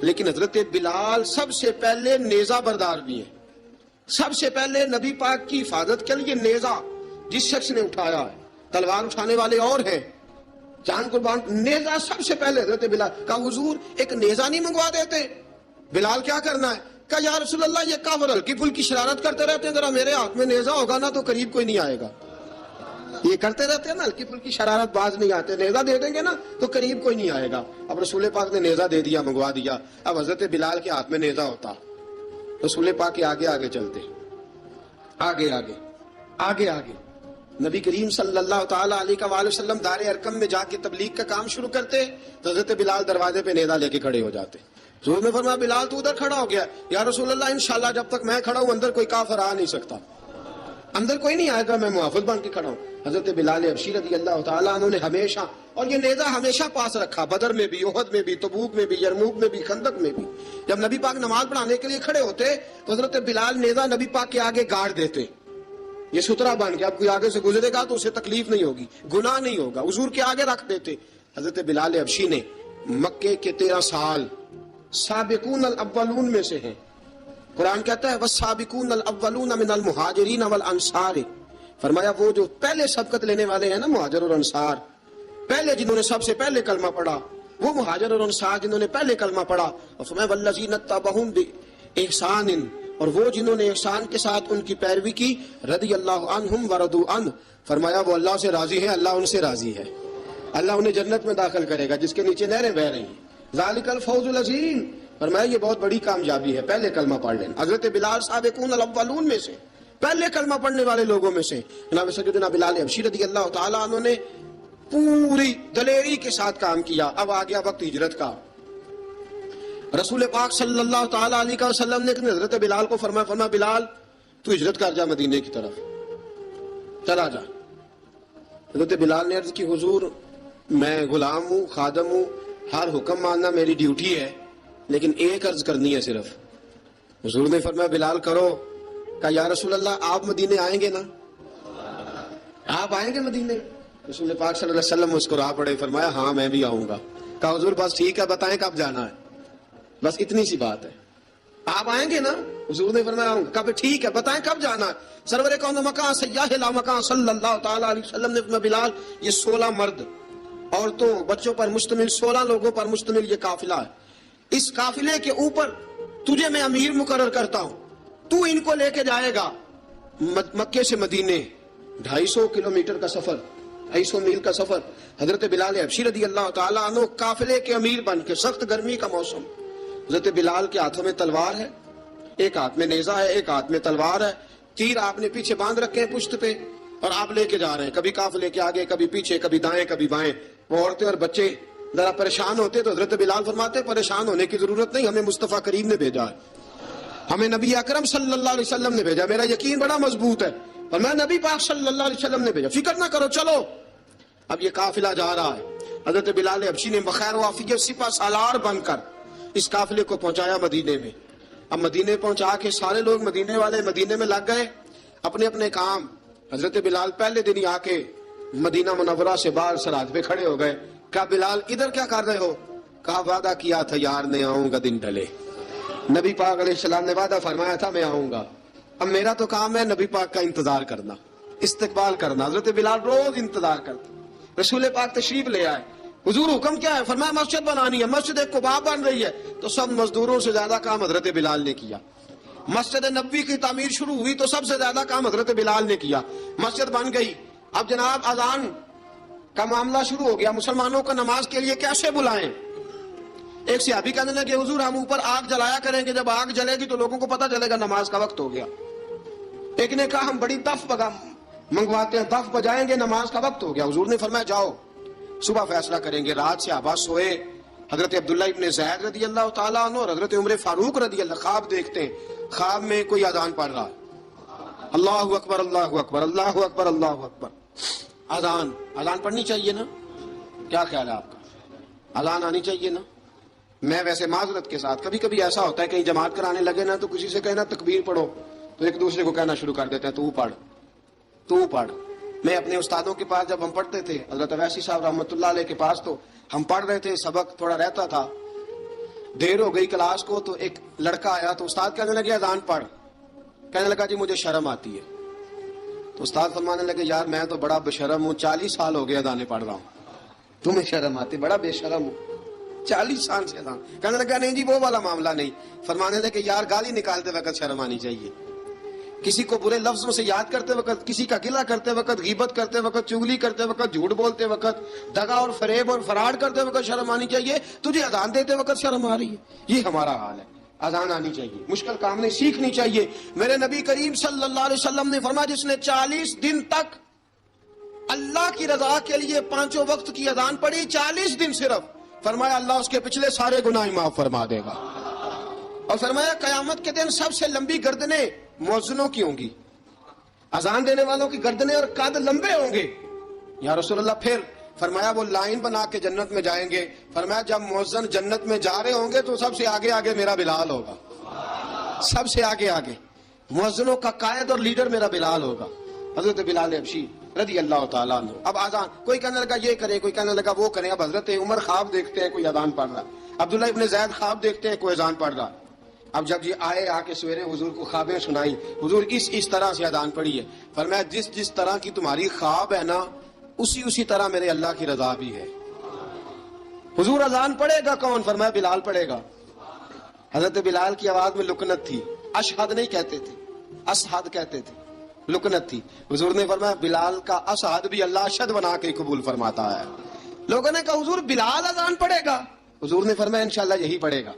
لیکن حضرت بلال سب سے پہلے نیزہ بردار بھی ہیں۔ سب سے پہلے نبی پاک کی حفاظت کے لیے نیزہ جس شخص نے اٹھایا ہے، تلوار اٹھانے والے اور ہیں، جان قربان، نیزہ سب سے پہلے حضرت بلال۔ کہا حضور ایک نیزہ نہیں منگوا دیتے؟ بلال کیا کرنا ہے؟ کہا یا رسول اللہ یہ کافر ہلکی پھلکی شرارت کرتے رہتے ہیں، ذرا میرے ہاتھ میں نیزہ ہوگا نا تو قریب کوئی نہیں آئے گا۔ یہ کرتے رہتے ہیں نا ہلکی پھلکی شرارت، باز نہیں آتے، نیزہ دے دیں گے نا تو قریب کوئی نہیں آئے گا۔ اب رسول پاک نے نیزہ دے دیا، منگوا دیا۔ اب حضرت بلال کے ہاتھ میں نیزہ ہوتا، رسول پاک کے آگے آگے چلتے، آگے آگے آگے آگے نبی کریم صلی اللہ تعالیٰ علیہ وآلہ وسلم دار ارقم میں جا کے تبلیغ کا کام شروع کرتے تو حضرت بلال دروازے پہ نیزہ لے کے کھڑے ہو جاتے۔ حضور نے فرمایا بلال تو ادھر کھڑا ہو گیا، یا رسول اللہ انشاءاللہ جب تک میں کھڑا ہوں اندر کوئی کافر آ نہیں سکتا، اندر کوئی نہیں آئے گا، میں محافظ بن کے کھڑا ہوں۔ حضرت بلال حبشی رضی اللہ تعالیٰ عنہ نے ہمیشہ، اور یہ نیزہ ہمیشہ پاس رکھا، بدر میں بھی، احد میں بھی، تبوک میں بھی، یرموک میں بھی، خندق میں بھی۔ جب نبی پاک نماز پڑھانے کے لیے کھڑے ہوتے تو حضرت بلال نیزہ نبی پاک کے آگے گاڑ دیتے، یہ سترا بن کے، اب کوئی آگے سے گزرے گا تو اسے تکلیف نہیں ہوگی، گناہ نہیں ہوگا، حضور کے آگے رکھ دیتے۔ حضرت بلال حبشی نے مکے کے 13 سال سابقون الاولون میں سے ہیں۔ قرآن کہتا ہے والسابقون الاولون من المہاجرین والانصار، فرمایا وہ جو پہلے سبقت لینے والے ہیں نا مہاجر اور انصار، پہلے جنہوں نے سب سے پہلے کلمہ پڑھا، وہ مہاجر اور انصار جنہوں نے پہلے کلمہ پڑھا۔ اور فرمایا والذین اتبعوہم بإحسان، اور وہ جنہوں نے احسان کے ساتھ ان کی پیروی کی، رضی اللہ عنہم ورضوا عنہ، فرمایا وہ اللہ سے راضی ہے، اللہ ان سے راضی ہے، اللہ انہیں جنت میں داخل کرے گا جس کے نیچے نہریں بہہ رہی ہیں۔ ذالک الفوز العظیم، فرمایا یہ بہت بڑی کامیابی ہے پہلے کلمہ پڑھ لینا۔ حضرت بلال سابقون الاولون میں سے، پہلے کلمہ پڑھنے والے لوگوں میں سے جناب سیدنا بلال حبشی رضی اللہ تعالیٰ عنہ نے پوری دلیری کے ساتھ کام کیا۔ اب آ گیا وقت ہجرت کا۔ رسول پاک صلی اللہ تعالیٰ علیہ وسلم نے حضرت بلال کو فرمایا بلال تو ہجرت کر جا مدینے کی طرف، چلا جا۔ حضرت بلال نے عرض کی حضور میں غلام ہوں، خادم ہوں، ہر حکم ماننا میری ڈیوٹی ہے، لیکن ایک عرض کرنی ہے صرف۔ حضور نے فرمایا بلال کرو۔ کہا یا رسول اللہ آپ مدینے آئیں گے نا؟ آپ آئیں گے مدینے؟ رسول پاک صلی اللہ علیہ وسلم مسکرا پڑے، فرمایا ہاں میں بھی آؤں گا۔ کہا حضور بس ٹھیک ہے، بتائیں کب جانا ہے، بس اتنی سی بات ہے، آپ آئیں گے نا؟ حضور نے فرمایا آؤں گا۔ کہا ٹھیک ہے بتائیں کب جانا ہے۔ سرور کون مکان سیاح لا مکان صلی اللہ تعالیٰ علیہ وسلم نے فرمایا بلال یہ 16 مرد عورتوں بچوں پر مشتمل 16 لوگوں پر مشتمل یہ قافلہ ہے، اس قافلے کے اوپر تجھے میں امیر مقرر کرتا ہوں، تو ان کو لے کے جائے گا مکے سے مدینے 250 کلومیٹر کا سفر، 250 میل کا سفر. حضرت بلال حبشی رضی اللہ تعالیٰ عنہ قافلے کے امیر بن کے, سخت گرمی کا موسم, حضرت بلال کے ہاتھوں میں تلوار ہے, ایک ہاتھ میں نیزہ ہے, ایک ہاتھ میں تلوار ہے, تیر آپ نے پیچھے باندھ رکھے ہیں پشت پہ, اور آپ لے کے جا رہے ہیں, کبھی قافلے کے آگے, کبھی پیچھے, کبھی دائیں کبھی بائیں. وہ عورتیں اور بچے ذرا پریشان ہوتے تو حضرت بلال فرماتے پریشان ہونے کی ضرورت نہیں, ہمیں مصطفیٰ کریم نے بھیجا ہے, ہمیں نبی اکرم صلی اللہ علیہ وسلم نے بھیجا, میرا یقین بڑا مضبوط ہے, اور میں نبی پاک صلی اللہ علیہ وسلم نے بھیجا, فکر نہ کرو, چلو. اب یہ قافلہ جا رہا ہے, حضرت بلال حبشی نے بخیر و عافیت سپہ سالار بن کر اس قافلے کو پہنچایا مدینے میں. اب مدینے پہنچا کے سارے لوگ مدینے والے مدینے میں لگ گئے اپنے اپنے کام. حضرت بلال پہلے دن ہی آ کے مدینہ منورہ سے باہر سرحد پہ کھڑے ہو گئے. کہا بلال ادھر کیا کر رہے ہو؟ کہا وعدہ کیا تھا یار نے آؤں گا دن ڈھلے. نبی پاک علیہ السلام نے وعدہ فرمایا تھا میں آؤں گا, اب میرا تو کام ہے نبی پاک کا انتظار کرنا, استقبال کرنا. حضرت بلال روز انتظار کرتا. رسول پاک تشریف لے آئے, حضور حکم کیا ہے؟ فرمایا مسجد بنانی ہے, مسجد قباء بن رہی ہے. تو سب مزدوروں سے زیادہ کام حضرت بلال نے کیا. مسجد نبوی کی تعمیر شروع ہوئی تو سب سے زیادہ کام حضرت بلال نے کیا. مسجد بن گئی. اب جناب اذان کا معاملہ شروع ہو گیا, مسلمانوں کو نماز کے لیے کیسے بلائیں؟ ایک صحابی کہنے لگے حضور ہم اوپر آگ جلایا کریں گے, جب آگ جلے گی تو لوگوں کو پتہ چلے گا نماز کا وقت ہو گیا. ایک نے کہا ہم بڑی دف منگواتے ہیں, دف بجائیں گے, نماز کا وقت ہو گیا. حضور نے فرمایا جاؤ صبح فیصلہ کریں گے. رات سے صحابہ سوئے. حضرت عبداللہ ابن زید رضی اللہ تعالیٰ عنہ اور حضرت عمر فاروق رضی اللہ خواب دیکھتے ہیں, خواب میں کوئی اذان پڑھ رہا, اللہ اکبر اللہ اکبر اللہ اکبر اللہ اکبر. اذان پڑھنی چاہیے نا, کیا خیال ہے آپ کا؟ اذان آنی چاہیے نا. میں ویسے معذرت کے ساتھ کبھی کبھی ایسا ہوتا ہے کہیں جماعت کرانے لگے نا تو کسی سے کہنا تکبیر پڑھو تو ایک دوسرے کو کہنا شروع کر دیتے ہیں تو پڑھ. میں اپنے استادوں کے پاس جب ہم پڑھتے تھے, حضرت اویسی صاحب رحمۃ اللہ علیہ کے پاس, تو ہم پڑھ رہے تھے, سبق تھوڑا رہتا تھا, دیر ہو گئی کلاس کو, تو ایک لڑکا آیا تو استاد کہنے لگے اذان پڑھ. کہنے لگا جی مجھے شرم آتی ہے. تو استاد فرمانے لگے یار میں تو بڑا بے شرم ہوں, 40 سال ہو گئے اذانیں پڑھ رہا ہوں, تمہیں شرم آتی؟ بڑا بے شرم ہوں, 40 سال سے اذان. کہنے لگا نہیں جی وہ والا معاملہ نہیں. فرمانے لگے یار گالی نکالتے وقت شرم آنی چاہیے, کسی کو برے لفظوں سے یاد کرتے وقت, کسی کا گلہ کرتے وقت, غیبت کرتے وقت, چغلی کرتے وقت, جھوٹ بولتے وقت, دغا اور فریب اور فراڈ کرتے وقت شرم آنی چاہیے. تجھے اذان دیتے وقت شرم آ رہی ہے. یہ ہمارا حال ہے. اذان آنی چاہیے, مشکل کام نہیں, سیکھنی چاہیے. میرے نبی کریم صلی اللہ علیہ وسلم نے فرمایا جس نے 40 دن تک اللہ کی رضا کے لیے 5 وقت کی اذان پڑھی, 40 دن صرف, فرمایا اللہ اس کے پچھلے سارے گناہ معاف فرما دے گا. اور فرمایا قیامت کے دن سب سے لمبی گردنیں مؤذنوں کی ہوں گی, اذان دینے والوں کی گردنیں اور قد لمبے ہوں گے. یا رسول اللہ پھر؟ فرمایا وہ لائن بنا کے جنت میں جائیں گے. فرمایا جب مؤذن جنت میں جا رہے ہوں گے تو سب سے آگے آگے میرا بلال ہوگا, سب سے آگے آگے مؤذنوں کا قائد اور لیڈر میرا بلال ہوگا, حضرت بلال حبشی رضی اللہ تعالیٰ عنہ. اب اذان کوئی کہنے لگا یہ کریں, کوئی کہنے لگا وہ کریں. اب حضرت عمر خواب دیکھتے ہیں کوئی اذان پڑھ رہا, عبداللہ ابن زید خواب دیکھتے ہیں کوئی اذان پڑھ رہا. اب جب یہ آئے آ کے سویرے حضور کو خوابیں سنائی, حضور اس طرح سے اذان پڑھی ہے. فرمایا جس طرح کی تمہاری خواب ہے نا اسی طرح میرے اللہ کی رضا بھی ہے. حضور اذان پڑھے گا کون؟ فرمایا بلال پڑھے گا. حضرت بلال کی آواز میں لکنت تھی, اشہد نہیں کہتے تھے, اسہد کہتے تھے, لکنت تھی. حضور نے فرمایا بلال کا اسہد بھی اللہ اشہد بنا کے قبول فرماتا ہے. لوگوں نے کہا حضور بلال اذان پڑھے گا؟ حضور نے فرمایا انشاءاللہ یہی پڑھے گا.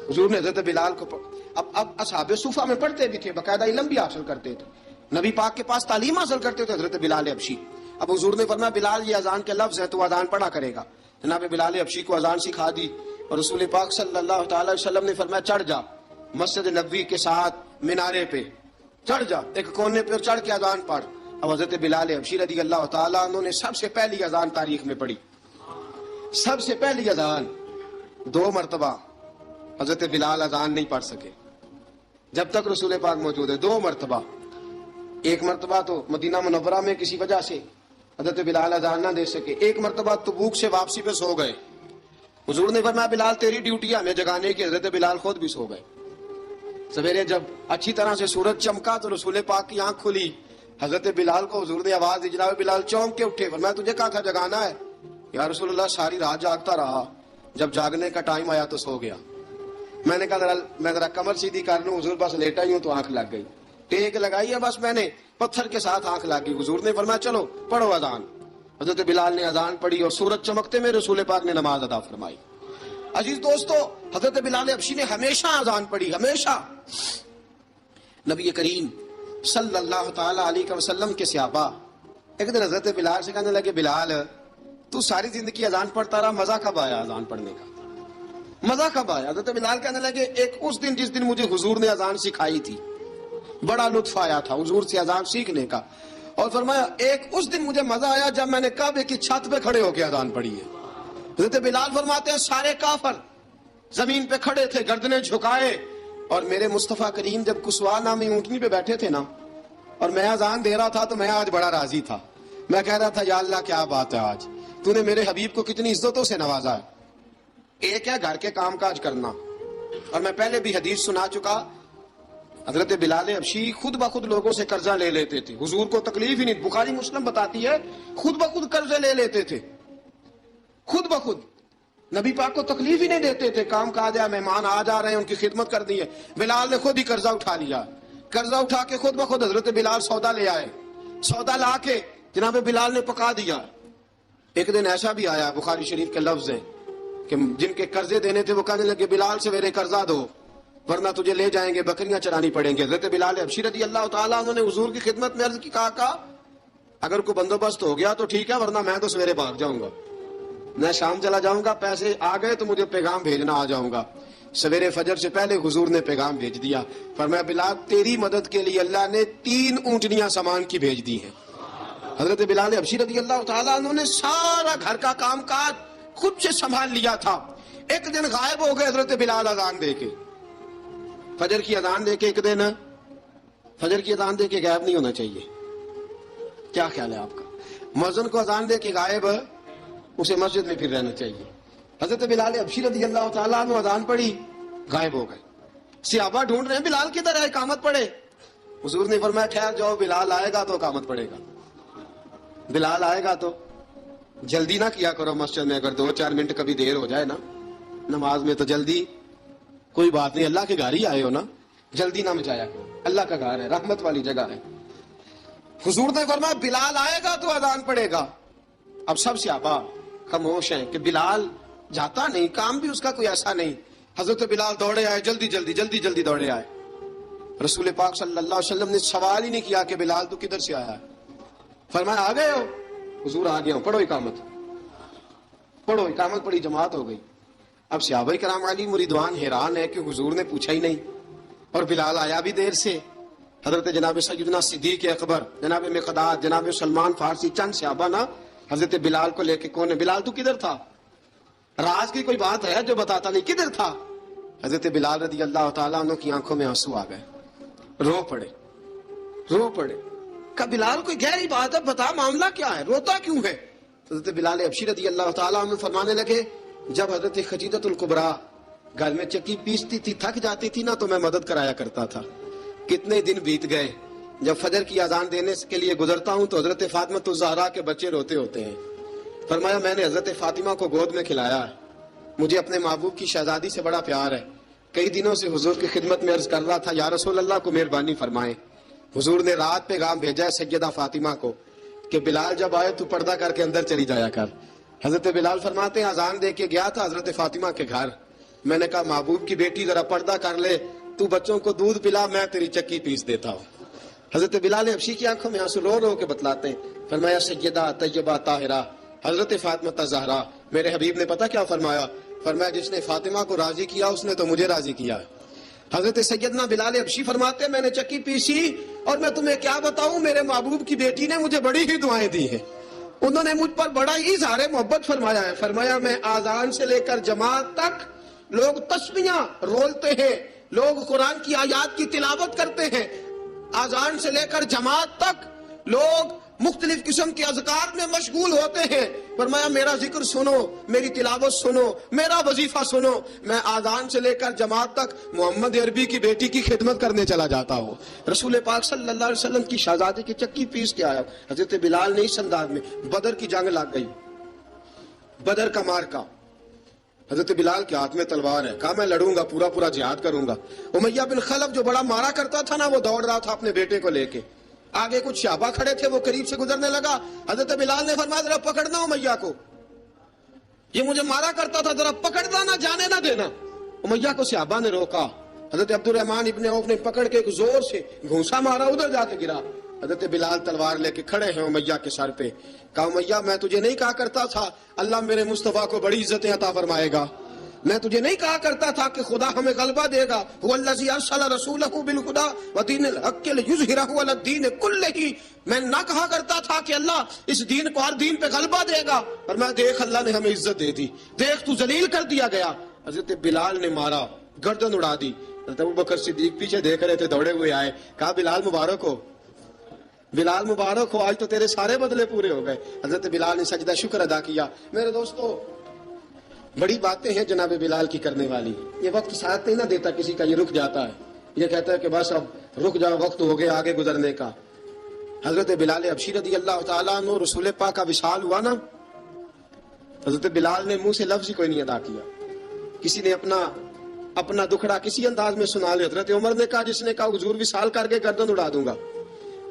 حضور نے حضرت بلال کو اب اصحاب صوفہ میں پڑھتے بھی تھے, باقاعدہ علم بھی حاصل کرتے تھے, نبی پاک کے پاس تعلیم حاصل کرتے تھے حضرت بلال حبشی. اب حضور نے فرمایا بلال یہ اذان کے لفظ ہے تو اذان پڑھا کرے گا. جناب بلال حبشی کو اذان سکھا دی اور رسول پاک صلی اللہ تعالی وسلم نے فرمایا چڑھ جا مسجد نبوی کے ساتھ مینارے پہ, چڑھ جا ایک کونے پہ, چڑھ کے اذان پڑھ. اب حضرت بلال حبشی رضی اللہ تعالیٰ عنہ نے سب سے پہلی اذان تاریخ میں پڑھی, سب سے پہلی اذان. 2 مرتبہ حضرت بلال اذان نہیں پڑھ سکے جب تک رسول پاک موجود ہے. 2 مرتبہ, ایک مرتبہ تو مدینہ منورہ میں کسی وجہ سے حضرت بلال اذان نہ دے سکے, ایک مرتبہ تبوک سے واپسی پہ سو گئے. حضور نے فرمایا بلال تیری ڈیوٹی ہے ہمیں جگانے کی. حضرت بلال خود بھی سو گئے. سویرے جب اچھی طرح سے سورج چمکا تو رسول پاک کی آنکھ کھلی, حضرت بلال کو حضور نے آواز دی, جناب بلال چونک کے اٹھے. فرمایا تجھے کہا تھا جگانا ہے. یا رسول اللہ ساری رات جاگتا رہا, جب جاگنے کا ٹائم آیا تو سو گیا. میں نے کہا میں ذرا کمر سیدھی کر لوں. حضور بس لیٹا ہی ہوں تو آنکھ لگ گئی, ٹیک لگائی ہے بس میں نے, پتھر کے ساتھ آنکھ لگ گئی. حضور نے فرمایا چلو پڑھو اذان. حضرت بلال نے اذان پڑھی اور سورج چمکتے میں رسول پاک نے نماز ادا فرمائی. عزیز دوستو، حضرت بلال حبشی نے ہمیشہ اذان پڑھی، ہمیشہ. نبی کریم صلی اللہ تعالی علیہ وسلم کے صحابہ ایک دن حضرت بلال سے کہنے لگے، بلال تو ساری زندگی اذان پڑھتا رہا، مزہ کب آیا اذان پڑھنے کا؟ مزہ کب آیا؟ حضرت بلال کہنے لگے، ایک اس دن جس دن مجھے حضور نے اذان سکھائی تھی، بڑا لطف آیا تھا حضور سے اذان سیکھنے کا. اور فرمایا ایک اس دن مجھے مزہ آیا جب میں نے کعبے کی چھت پہ کھڑے ہو کے اذان پڑھی ہے. حضرت بلال فرماتے ہیں سارے کافر زمین پہ کھڑے تھے، گردنیں جھکائے، اور میرے مصطفیٰ کریم جب کسوا نامی اونٹنی پہ بیٹھے تھے نا، اور میں اذان دے رہا تھا تو میں آج بڑا راضی تھا. میں کہہ رہا تھا یا اللہ کیا بات ہے، آج تو نے میرے حبیب کو کتنی عزتوں سے نوازا ہے. ایک ہے گھر کے کام کاج کرنا، اور میں پہلے بھی حدیث سنا چکا، حضرت بلال حبشی خود بخود لوگوں سے قرضہ لے لیتے تھے، حضور کو تکلیف ہی نہیں. بخاری مسلم بتاتی ہے خود بخود قرضے لے لیتے تھے، خود بخود. نبی پاک کو تکلیف ہی نہیں دیتے تھے. کام کاج ہے، مہمان آ جا رہے ہیں، ان کی خدمت کر دی ہے. بلال نے خود ہی قرضہ اٹھا لیا، قرضہ اٹھا کے خود بخود حضرت بلال سودا لے آئے، سودا لا کے جناب بلال نے پکا دیا. ایک دن ایسا بھی آیا، بخاری شریف کے لفظ ہیں کہ جن کے قرضے دینے تھے وہ کہنے لگے بلال سے میرے قرضہ دو ورنہ تجھے لے جائیں گے، بکریاں چرانی پڑیں گے. حضرت بلال حبشی رضی اللہ تعالیٰ انہوں نے حضور کی خدمت میں عرض کی، کہا اگر کوئی بندوبست ہو گیا تو ٹھیک ہے، ورنہ میں تو سویرے بھاگ جاؤں گا، میں شام چلا جاؤں گا، پیسے آ گئے تو مجھے پیغام بھیجنا، آ جاؤں گا. سویرے فجر سے پہلے حضور نے پیغام بھیج دیا. فرمایا بلال تیری مدد کے لیے اللہ نے 3 اونٹنیاں سامان کی بھیج دی ہیں. حضرت بلال حبشی رضی اللہ تعالیٰ انہوں نے سارا گھر کا کام کاج خود سے سنبھال لیا تھا. ایک دن غائب ہو گئے حضرت بلال اذان دے کے، فجر کی اذان دے کے. ایک دن فجر کی اذان دے کے غائب نہیں ہونا چاہیے. کیا خیال ہے آپ کا؟ مؤذن کو اذان دے کے غائب، اسے مسجد میں پھر رہنا چاہیے. حضرت بلال حبشی رضی اللہ تعالیٰ عنہ اذان پڑھی، غائب ہو گئے. صحابہ ڈھونڈ رہے ہیں بلال کدھر ہے، اقامت پڑھے. حضور نے فرمایا ٹھہر جاؤ، بلال آئے گا تو اقامت پڑھے گا. بلال آئے گا تو جلدی نہ کیا کرو مسجد میں، اگر 2-4 منٹ کبھی دیر ہو جائے نا نماز میں تو جلدی کوئی بات نہیں، اللہ کے گھر ہی آئے ہو نا، جلدی نہ مچایا کرو، اللہ کا گھر ہے، رحمت والی جگہ ہے. حضور نے فرمایا بلال آئے گا تو اذان پڑھے گا. اب سب صحابہ خاموش ہیں کہ بلال جاتا نہیں، کام بھی اس کا کوئی ایسا نہیں. حضرت بلال دوڑے آئے، جلدی جلدی دوڑے آئے. رسول پاک صلی اللہ علیہ وسلم نے سوال ہی نہیں کیا کہ بلال تو کدھر سے آیا ہے. فرمایا آ گئے ہو؟ حضور آ گیا ہوں. پڑھو اقامت، پڑھو. اقامت پڑھی، جماعت ہو گئی. اب صحابہ کرام علیہم رضوان حیران ہے کہ حضور نے پوچھا ہی نہیں اور بلال آیا بھی دیر سے. حضرت جناب سیدنا صدیق اکبر، جناب مقداد، جناب سلمان فارسی، چند صحابہ نا حضرت بلال کو لے کے، کون ہے بلال تو کدھر تھا؟ راز کی کوئی بات ہے جو بتاتا نہیں، کدھر تھا؟ حضرت بلال رضی اللہ تعالیٰ عنہ کی آنکھوں میں آنسو آ گئے، رو پڑے. کہ بلال کوئی گہری بات ہے، بتا معاملہ کیا ہے، روتا کیوں ہے؟ حضرت بلال حبشی رضی اللہ تعالیٰ عنہ فرمانے لگے جب حضرت خدیجہ الکبریٰ گھر میں چکی پیستی تھی، تھک جاتی تھی نا تو میں مدد کرایا کرتا تھا. کتنے دن بیت گئے، جب فجر کی اذان دینے کے لیے گزرتا ہوں تو حضرت فاطمہ الزہرا کے بچے روتے ہوتے ہیں. فرمایا میں نے حضرت فاطمہ کو گود میں کھلایا ہے، مجھے اپنے محبوب کی شہزادی سے بڑا پیار ہے. کئی دنوں سے حضور کی خدمت میں عرض کر رہا تھا یا رسول اللہ کو مہربانی فرمائیں. حضور نے رات پیغام بھیجا ہے سیدہ فاطمہ کو کہ بلال جب آئے تو پردہ کر کے اندر چلی جایا کر. حضرت بلال فرماتے ہیں اذان دے کے گیا تھا حضرت فاطمہ کے گھر، میں نے کہا محبوب کی بیٹی ذرا پردہ کر لے، تو بچوں کو دودھ پلا، میں تیری چکی پیس دیتا ہوں. حضرت بلال حبشی کی آنکھوں میں آنسو رو کے بتلاتے ہیں. فرمایا سیدہ طیبہ طاہرہ حضرت فاطمہ الزہرا، میرے حبیب نے پتہ کیا فرمایا؟ فرمایا جس نے فاطمہ کو راضی کیا اس نے تو مجھے راضی کیا. حضرت سیدنا بلال حبشی فرماتے ہیں میں نے چکی پیسی اور میں تمہیں کیا بتاؤں، میرے محبوب کی بیٹی نے مجھے بڑی ہی دعائیں دی ہیں، انہوں نے مجھ پر بڑا ہی اظہار محبت فرمایا ہے. فرمایا میں آذان سے لے کر جماعت تک لوگ تسبیحاں رولتے ہیں، لوگ قرآن کی آیات کی تلاوت کرتے ہیں، آذان سے لے کر جماعت تک لوگ مختلف قسم کے اذکار میں مشغول ہوتے ہیں. فرمایا میرا ذکر سنو، میری تلاوت سنو، میرا وظیفہ سنو. میں آذان سے لے کر جماعت تک محمد عربی کی بیٹی کی خدمت کرنے چلا جاتا ہوں. رسول پاک صلی اللہ علیہ وسلم کی شہزادی کی چکی پیس کے آیا. حضرت بلال نے اس انداز میں، بدر کی جنگ لگ گئی، بدر کا مارکا، حضرت بلال کے ہاتھ میں تلوار ہے، کہا میں لڑوں گا، پورا جہاد کروں گا. امیہ بن خلف جو بڑا مارا کرتا تھا نا، وہ دوڑ رہا تھا اپنے بیٹے کو لے کے. آگے کچھ صحابہ کھڑے تھے، وہ قریب سے گزرنے لگا، حضرت بلال نے فرمایا ذرا پکڑنا امیہ کو، یہ مجھے مارا کرتا تھا، ذرا پکڑنا، نہ جانے نہ دینا۔ امیہ کو صحابہ نے روکا، حضرت عبد الرحمن ابن عوف نے پکڑ کے ایک زور سے گھونسا مارا، ادھر جا کے گرا۔ حضرت بلال تلوار لے کے کھڑے ہیں امیہ کے سر پہ، کہا امیہ میں تجھے نہیں کہا کرتا تھا اللہ میرے مصطفیٰ کو بڑی عزتیں عطا فرمائے گا؟ میں تجھے نہیں کہا کرتا تھا کہ خدا ہمیں غلبہ دے گا؟ هو الذی ارسل رسولہ بالہدی ودین الحق لیظہرہ علی الدین کلہ، میں نہ کہا کرتا تھا کہ اللہ اس دین کو ہر دین پہ غلبہ دے گا، اور میں دیکھ اللہ نے ہمیں عزت دے دی، دیکھ تو ذلیل کر دیا گیا۔ حضرت بلال نے مارا، گردن اڑا دی۔ حضرت ابوبکر صدیق پیچھے دیکھ رہے تھے، دوڑے ہوئے آئے، کہا بلال مبارک ہو، بلال مبارک ہو، آج تو تیرے سارے بدلے پورے ہو گئے۔ حضرت بلال نے سجدہ شکر ادا کیا۔ میرے دوستو، بڑی باتیں ہیں جناب بلال کی کرنے والی، یہ وقت ساتھ نہیں نہ دیتا کسی کا، یہ رک جاتا ہے، یہ کہتا ہے کہ بس اب رک جاؤ، وقت ہو گیا آگے گزرنے کا۔ حضرت بلال حبشی رضی اللہ تعالیٰ عنہ، رسول پاک کا وصال ہوا نا، حضرت بلال نے منہ سے لفظ ہی کوئی نہیں ادا کیا۔ کسی نے اپنا دکھڑا کسی انداز میں سنا لیا، حضرت عمر نے کہا، جس نے کہا حضور وصال کر کے گردن اڑا دوں گا۔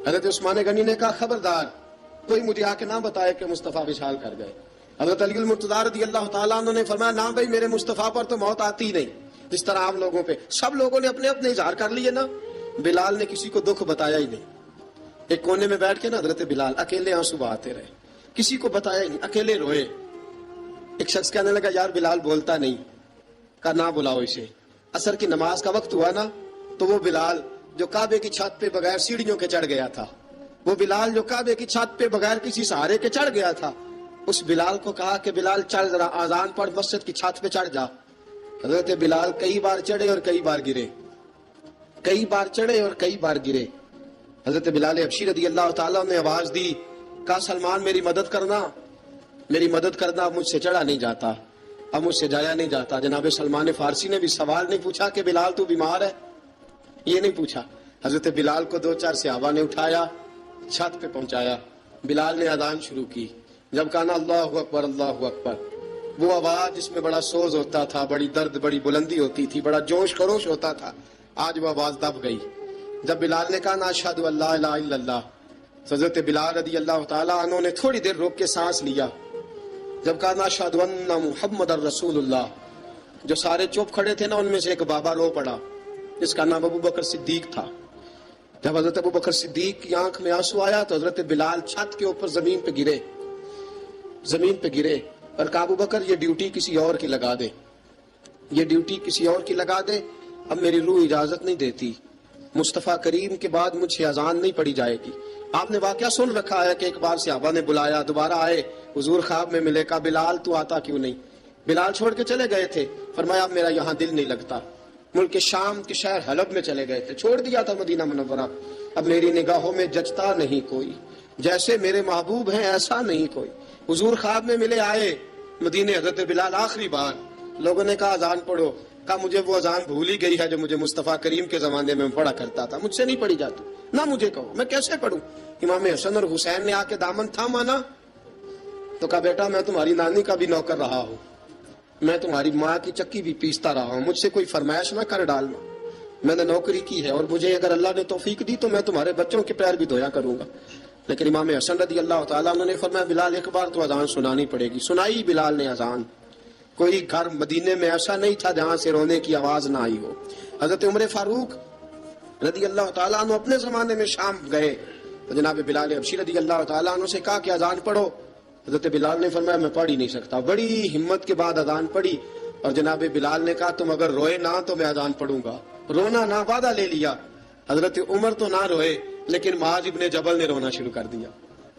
حضرت عثمان غنی نے کہا خبردار کوئی مجھے آ کے نہ بتائے کہ مصطفیٰ وصال کر گئے۔ حضرت علی المرتضیٰ رضی اللہ تعالیٰ عنہ نے فرمایا نہ بھائی، میرے مصطفیٰ پر تو موت آتی نہیں جس طرح عام لوگوں پہ، سب لوگوں نے اپنے اپنے اظہار کر لیے نا، بلال نے کسی کو دکھ بتایا ہی نہیں۔ ایک کونے میں بیٹھ کے نا حضرت بلال اکیلے آنسو بہاتے رہے، کسی کو بتایا ہی نہیں، اکیلے روئے۔ ایک شخص کہنے لگا یار بلال بولتا نہیں، کہا نہ بلاؤ اسے۔ عصر کی نماز کا وقت ہوا نا، تو وہ بلال جو کعبے کی چھت پہ بغیر سیڑھیوں کے چڑھ گیا تھا، وہ بلال جو کعبے کی چھت پہ بغیر کسی سہارے کے چڑھ گیا تھا، اس بلال کو کہا کہ بلال چل ذرا آذان پڑھ، مسجد کی چھت پہ چڑھ جا۔ حضرت بلال کئی بار چڑھے اور کئی بار گرے، کئی بار چڑھے اور کئی بار گرے۔ حضرت بلال حبشی رضی اللہ تعالیٰ نے آواز دی، کہا سلمان میری مدد کرنا، میری مدد کرنا، اب مجھ سے چڑھا نہیں جاتا، اب مجھ سے جایا نہیں جاتا۔ جناب سلمان فارسی نے بھی سوال نہیں پوچھا کہ بلال تو بیمار ہے، یہ نہیں پوچھا۔ حضرت بلال کو دو چار صحابہ نے اٹھایا، چھت پہ پہنچایا، بلال نے اذان شروع کی۔ جب کہا نا اللہ اکبر اللہ اکبر، وہ آواز جس میں بڑا سوز ہوتا تھا، بڑی درد، بڑی بلندی ہوتی تھی، بڑا جوش خروش ہوتا تھا، آج وہ آواز دب گئی۔ جب بلال نے کہا نا اشہد ان لا الہ الا اللہ، حضرت بلال رضی اللہ تعالیٰ عنہ نے تھوڑی دیر روک کے سانس لیا۔ جب کہا نا اشہد ان محمد الرسول اللہ، جو سارے چپ کھڑے تھے نا، ان میں سے ایک بابا رو پڑا جس کا نام ابوبکر صدیق تھا۔ جب حضرت ابوبکر صدیق کی آنکھ میں آنسو آیا تو حضرت بلال چھت کے اوپر زمین پہ گرے، زمین پہ گرے اور کہا ابوبکر یہ ڈیوٹی کسی اور کی لگا دے، یہ ڈیوٹی کسی اور کی لگا دے، اب میری روح اجازت نہیں دیتی، مصطفیٰ کریم کے بعد مجھ سے اذان نہیں پڑھی جائے گی۔ آپ نے واقعہ سن رکھا ہے کہ ایک بار صحابہ نے بلایا، دوبارہ آئے، حضور خواب میں ملے، کہا بلال تو آتا کیوں نہیں؟ بلال چھوڑ کے چلے گئے تھے، فرمایا اب میرا یہاں دل نہیں لگتا، ملک شام کے شہر حلب میں چلے گئے تھے، چھوڑ دیا تھا مدینہ منورہ، اب میری نگاہوں میں جچتا نہیں کوئی، جیسے میرے محبوب ہیں ایسا نہیں کوئی۔ حضور خواب میں ملے، آئے مدینے، حضرت بلال آخری بار، لوگوں نے کہا اذان پڑھو، کہا مجھے وہ اذان بھول ہی گئی ہے جو مجھے مصطفیٰ کریم کے زمانے میں پڑھا کرتا تھا، مجھ سے نہیں پڑھی جاتی، نہ مجھے کہو، میں کیسے پڑھوں؟ امام حسن اور حسین نے آ کے دامن تھاما نا، تو کہا بیٹا میں تمہاری نانی کا بھی نوکر رہا ہوں، میں تمہاری ماں کی چکی بھی پیستا رہا ہوں، مجھ سے کوئی فرمائش نہ کر ڈالنا، میں نے نوکری کی ہے، اور مجھے اگر اللہ نے توفیق دی تو میں تمہارے بچوں کے پیر بھی دھویا کروں گا۔ لیکن امام حسن رضی اللہ تعالیٰ عنہ نے فرمایا بلال ایک بار تو اذان سنانی پڑے گی۔ سنائی بلال نے اذان۔ کوئی گھر مدینے میں ایسا نہیں تھا جہاں سے رونے کی آواز نہ آئی ہو۔ حضرت عمر فاروق رضی اللہ تعالیٰ عنہ اپنے زمانے میں شام گئے تو جناب بلال حبشی رضی اللہ تعالیٰ عنہ سے کہا کہ اذان پڑھو۔ حضرت بلال نے فرمایا میں پڑھ ہی نہیں سکتا، بڑی ہمت کے بعد اذان پڑھی، اور جناب بلال نے کہا تم اگر روئے نہ تو میں اذان پڑھوں گا، رونا نہ، وعدہ لے لیا۔ حضرت عمر تو نہ روئے، لیکن معاذ ابن جبل نے رونا شروع کر دیا۔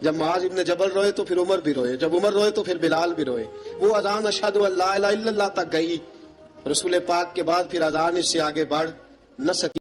جب معاذ ابن جبل روئے تو پھر عمر بھی روئے، جب عمر روئے تو پھر بلال بھی روئے۔ وہ اذان اشہد ان لا الہ الا اللہ تک گئی، رسول پاک کے بعد پھر اذان اس سے آگے بڑھ نہ سکی۔